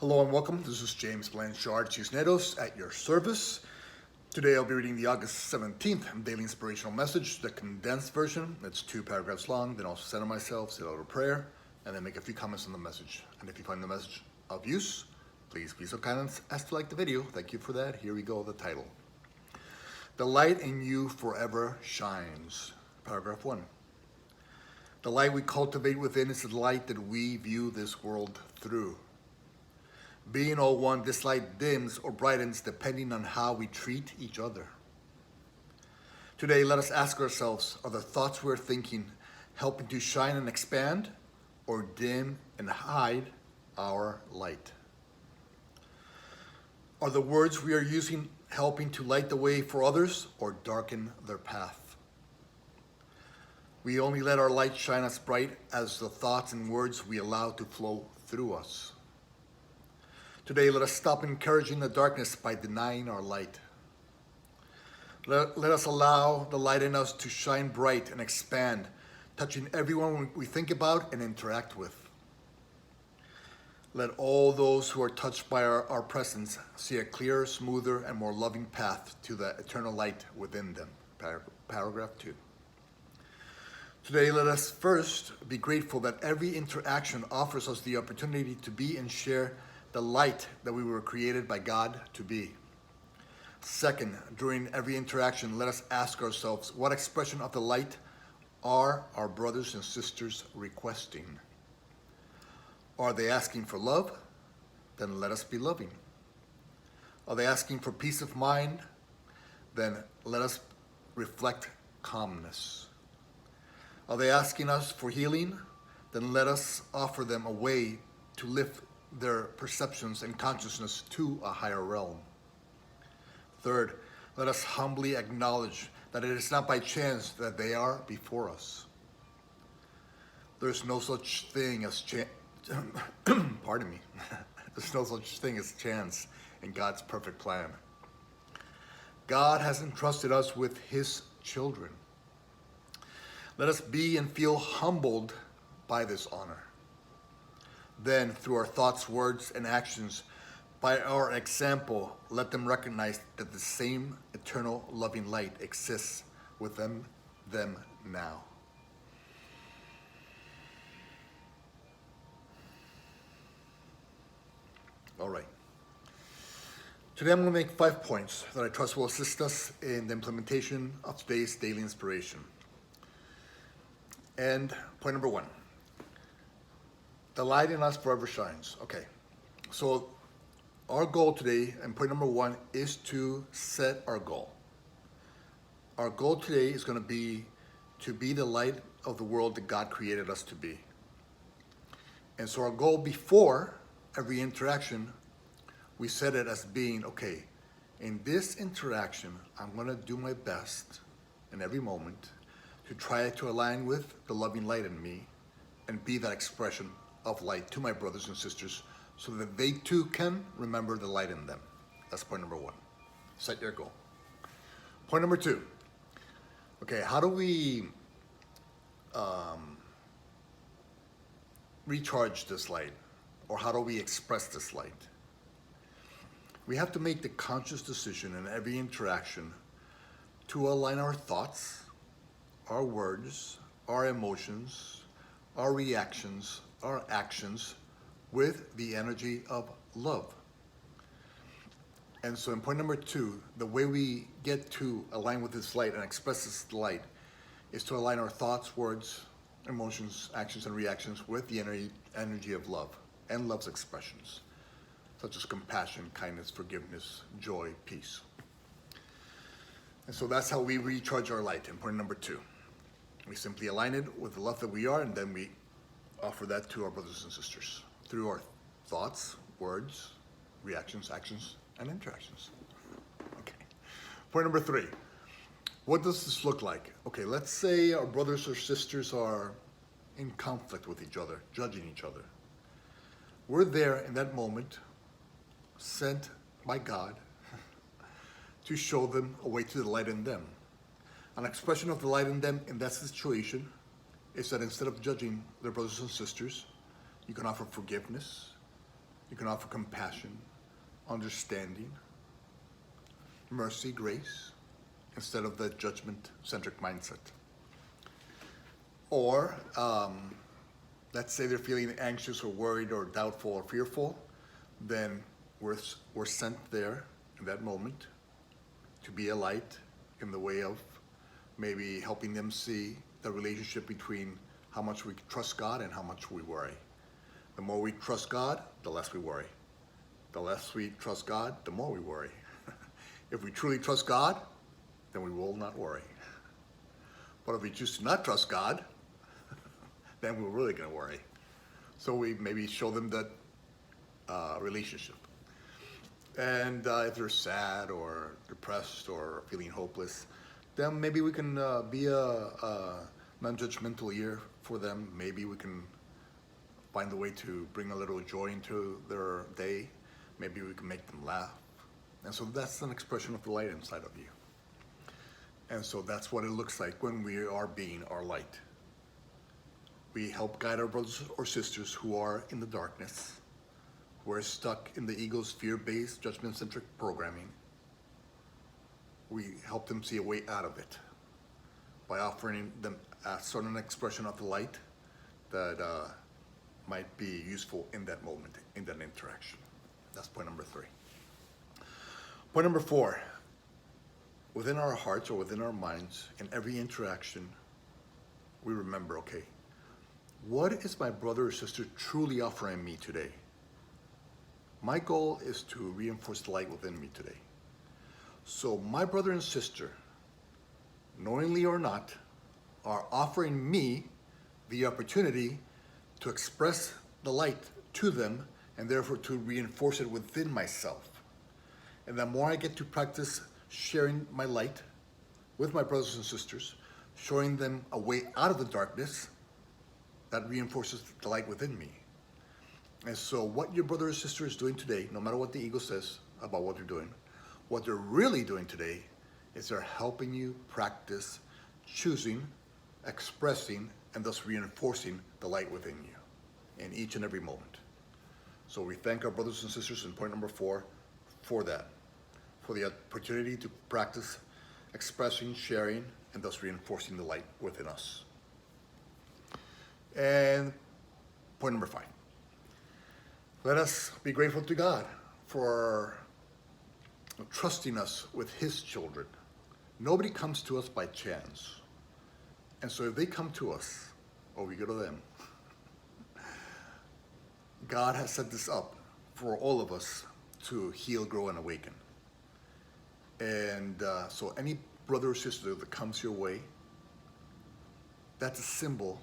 Hello and welcome. This is James Blanchard Cisneros at your service. Today I'll be reading the August 17th Daily Inspirational Message, the condensed version. It's 2 paragraphs long. Then I'll center myself, say a little prayer, and then make a few comments on the message. And if you find the message of use, please be so kind as to like the video. Thank you for that. Here we go, the title. The light in you forever shines. Paragraph 1. The light we cultivate within is the light that we view this world through. Being all one, this light dims or brightens depending on how we treat each other. Today, let us ask ourselves, are the thoughts we're thinking helping to shine and expand, or dim and hide our light? Are the words we are using helping to light the way for others, or darken their path? We only let our light shine as bright as the thoughts and words we allow to flow through us. Today, let us stop encouraging the darkness by denying our light. Let us allow the light in us to shine bright and expand, touching everyone we think about and interact with. Let all those who are touched by our presence see a clearer, smoother, and more loving path to the eternal light within them. Paragraph 2. Today, let us first be grateful that every interaction offers us the opportunity to be and share the light that we were created by God to be. Second, during every interaction, let us ask ourselves, what expression of the light are our brothers and sisters requesting? Are they asking for love? Then let us be loving. Are they asking for peace of mind? Then let us reflect calmness. Are they asking us for healing? Then let us offer them a way to lift their perceptions and consciousness to a higher realm. Third, let us humbly acknowledge that it is not by chance that they are before us. There's no such thing as pardon me. There's no such thing as chance in God's perfect plan. God has entrusted us with His children. Let us be and feel humbled by this honor. Then, through our thoughts, words, and actions, by our example, let them recognize that the same eternal loving light exists within them now. All right. Today I'm going to make 5 points that I trust will assist us in the implementation of today's daily inspiration. And point number 1. The light in us forever shines. Okay, so our goal today, and point number 1, is to set our goal. Our goal today is going to be the light of the world that God created us to be. And so our goal before every interaction, we set it as being, okay, in this interaction, I'm going to do my best in every moment to try to align with the loving light in me and be that expression of light to my brothers and sisters so that they too can remember the light in them. That's point number 1. Set your goal. Point number 2. Okay, how do we recharge this light? Or how do we express this light? We have to make the conscious decision in every interaction to align our thoughts, our words, our emotions, our reactions, our actions with the energy of love. And so in point number 2, the way we get to align with this light and express this light is to align our thoughts, words, emotions, actions, and reactions with the energy of love and love's expressions, such as compassion, kindness, forgiveness, joy, peace. And so that's how we recharge our light in point number 2. We simply align it with the love that we are, and then we offer that to our brothers and sisters through our thoughts, words, reactions, actions, and interactions. Okay. Point number 3. What does this look like? Okay, let's say our brothers or sisters are in conflict with each other, judging each other. We're there in that moment, sent by God to show them a way to the light in them. An expression of the light in them in that situation is that instead of judging their brothers and sisters, you can offer forgiveness, You can offer compassion, understanding, mercy, grace, instead of the judgment-centric mindset. Or, let's say they're feeling anxious or worried or doubtful or fearful, then we're sent there in that moment to be a light in the way of maybe helping them see the relationship between how much we trust God and how much we worry. The more we trust God, the less we worry. The less we trust God, the more we worry. If we truly trust God, then we will not worry. But if we choose to not trust God, then we're really going to worry. So we maybe show them that relationship. And if they're sad or depressed or feeling hopeless, then maybe we can be a non-judgmental ear for them. Maybe we can find a way to bring a little joy into their day. Maybe we can make them laugh. And so that's an expression of the light inside of you. And so that's what it looks like when we are being our light. We help guide our brothers or sisters who are in the darkness, who are stuck in the ego's fear-based, judgment-centric programming. We help them see a way out of it by offering them a certain expression of the light that might be useful in that moment, in that interaction. That's point number 3. Point number 4, within our hearts or within our minds, in every interaction, we remember, okay, what is my brother or sister truly offering me today? My goal is to reinforce the light within me today. So my brother and sister, knowingly or not, are offering me the opportunity to express the light to them and therefore to reinforce it within myself. And the more I get to practice sharing my light with my brothers and sisters, showing them a way out of the darkness, that reinforces the light within me. And so what your brother or sister is doing today, no matter what the ego says about what they're doing, what they're really doing today is they're helping you practice choosing, expressing, and thus reinforcing the light within you in each and every moment. So we thank our brothers and sisters in point number 4 for that, for the opportunity to practice expressing, sharing, and thus reinforcing the light within us. And point number 5. Let us be grateful to God for trusting us with His children. Nobody comes to us by chance. And so if they come to us, or we go to them, God has set this up for all of us to heal, grow, and awaken. And so any brother or sister that comes your way, that's a symbol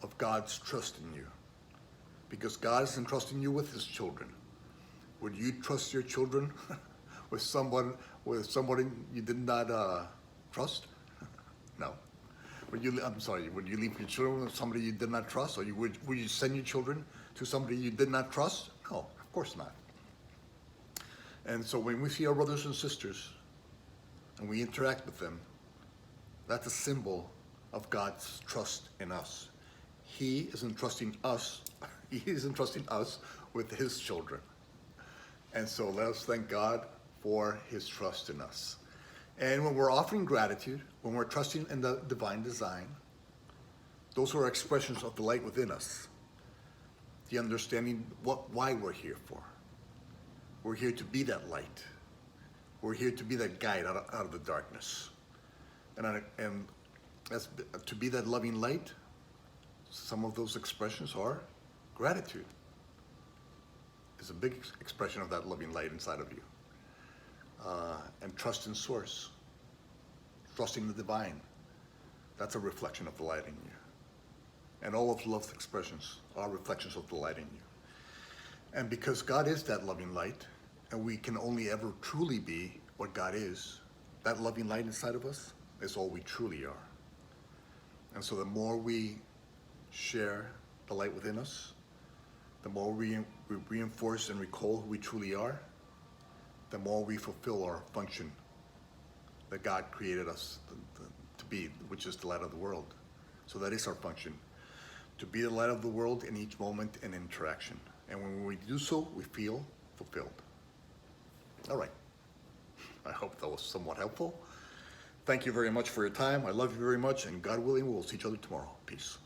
of God's trust in you. Because God is entrusting you with His children. Would you trust your children with somebody you did not trust? No. Would you leave your children with somebody you did not trust? Or would you send your children to somebody you did not trust? No, of course not. And so when we see our brothers and sisters and we interact with them, that's a symbol of God's trust in us. He is entrusting us with His children. And so let us thank God for His trust in us. And when we're offering gratitude, when we're trusting in the divine design, those are expressions of the light within us. The understanding why we're here for. We're here to be that light. We're here to be that guide out of the darkness. And as to be that loving light, some of those expressions are gratitude. It's a big expression of that loving light inside of you. And trust in Source, trusting the divine. That's a reflection of the light in you. And all of love's expressions are reflections of the light in you. And because God is that loving light, and we can only ever truly be what God is, that loving light inside of us is all we truly are. And so the more we share the light within us, the more we reinforce and recall who we truly are, the more we fulfill our function that God created us to be, which is the light of the world. So that is our function, to be the light of the world in each moment and interaction. And when we do so, we feel fulfilled. All right. I hope that was somewhat helpful. Thank you very much for your time. I love you very much, and God willing, we'll see each other tomorrow. Peace.